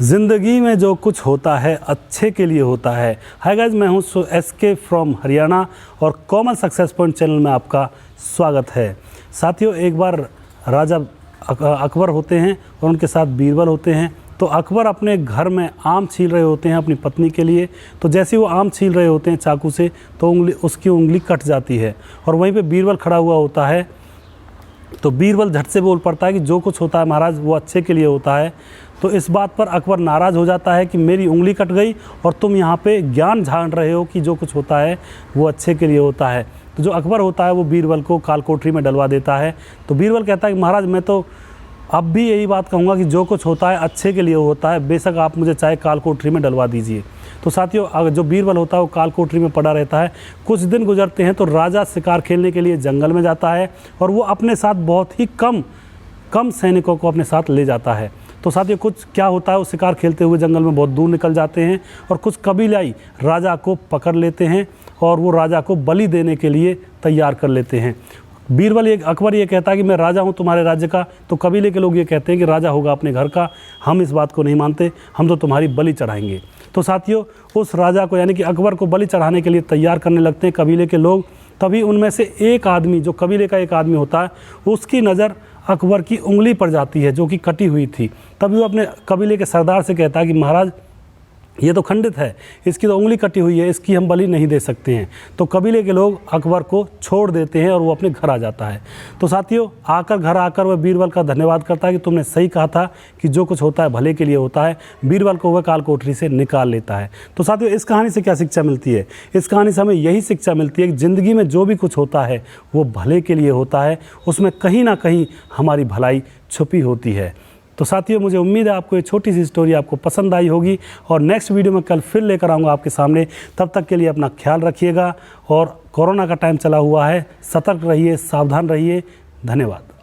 ज़िंदगी में जो कुछ होता है अच्छे के लिए होता है। हाय गाइस, मैं हूं SK फ्रॉम हरियाणा और कॉमन सक्सेस पॉइंट चैनल में आपका स्वागत है। साथियों, एक बार राजा अकबर होते हैं और उनके साथ बीरबल होते हैं। तो अकबर अपने घर में आम छील रहे होते हैं अपनी पत्नी के लिए। तो जैसे वो आम छील रहे होते हैं चाकू से, तो उसकी उंगली कट जाती है और वहीं पे बीरबल खड़ा हुआ होता है। तो बीरबल झट से बोल पड़ता है कि जो कुछ होता है महाराज वो अच्छे के लिए होता है। तो इस बात पर अकबर नाराज़ हो जाता है कि मेरी उंगली कट गई और तुम यहाँ पे ज्ञान झाड़ रहे हो कि जो कुछ होता है वो अच्छे के लिए होता है। तो जो अकबर होता है वो बीरबल को कालकोठरी में डलवा देता है। तो बीरबल कहता है कि महाराज, मैं तो अब भी यही बात कहूँगा कि जो कुछ होता है अच्छे के लिए होता है, बेशक आप मुझे चाहे कालकोठरी में डलवा दीजिए। तो साथियों, जो बीरबल होता है वो कालकोठरी में पड़ा रहता है। कुछ दिन गुजरते हैं तो राजा शिकार खेलने के लिए जंगल में जाता है और वो अपने साथ बहुत ही कम सैनिकों को अपने साथ ले जाता है। तो साथियों, कुछ क्या होता है, वो शिकार खेलते हुए जंगल में बहुत दूर निकल जाते हैं और कुछ कबीलाई राजा को पकड़ लेते हैं और वो राजा को बलि देने के लिए तैयार कर लेते हैं। अकबर ये कहता है कि मैं राजा हूँ तुम्हारे राज्य का। तो कबीले के लोग ये कहते हैं कि राजा होगा अपने घर का, हम इस बात को नहीं मानते, हम तो तुम्हारी बलि चढ़ाएंगे। तो साथियों, उस राजा को यानी कि अकबर को बलि चढ़ाने के लिए तैयार करने लगते हैं कबीले के लोग। तभी उनमें से एक आदमी, जो कबीले का एक आदमी होता है, उसकी नज़र अकबर की उंगली पर जाती है जो कि कटी हुई थी। तभी वो अपने कबीले के सरदार से कहता है कि महाराज, ये तो खंडित है, इसकी तो उंगली कटी हुई है, इसकी हम बलि नहीं दे सकते हैं। तो कबीले के लोग अकबर को छोड़ देते हैं और वो अपने घर आ जाता है। तो साथियों, घर आकर वह बीरबल का धन्यवाद करता है कि तुमने सही कहा था कि जो कुछ होता है भले के लिए होता है। बीरबल को वह कालकोठरी से निकाल लेता है। तो साथियों, इस कहानी से क्या शिक्षा मिलती है? इस कहानी से हमें यही शिक्षा मिलती है कि ज़िंदगी में जो भी कुछ होता है वो भले के लिए होता है, उसमें कहीं ना कहीं हमारी भलाई छुपी होती है। तो साथियों, मुझे उम्मीद है आपको ये छोटी सी स्टोरी आपको पसंद आई होगी और नेक्स्ट वीडियो में कल फिर लेकर आऊँगा आपके सामने। तब तक के लिए अपना ख्याल रखिएगा और कोरोना का टाइम चला हुआ है, सतर्क रहिए, सावधान रहिए। धन्यवाद।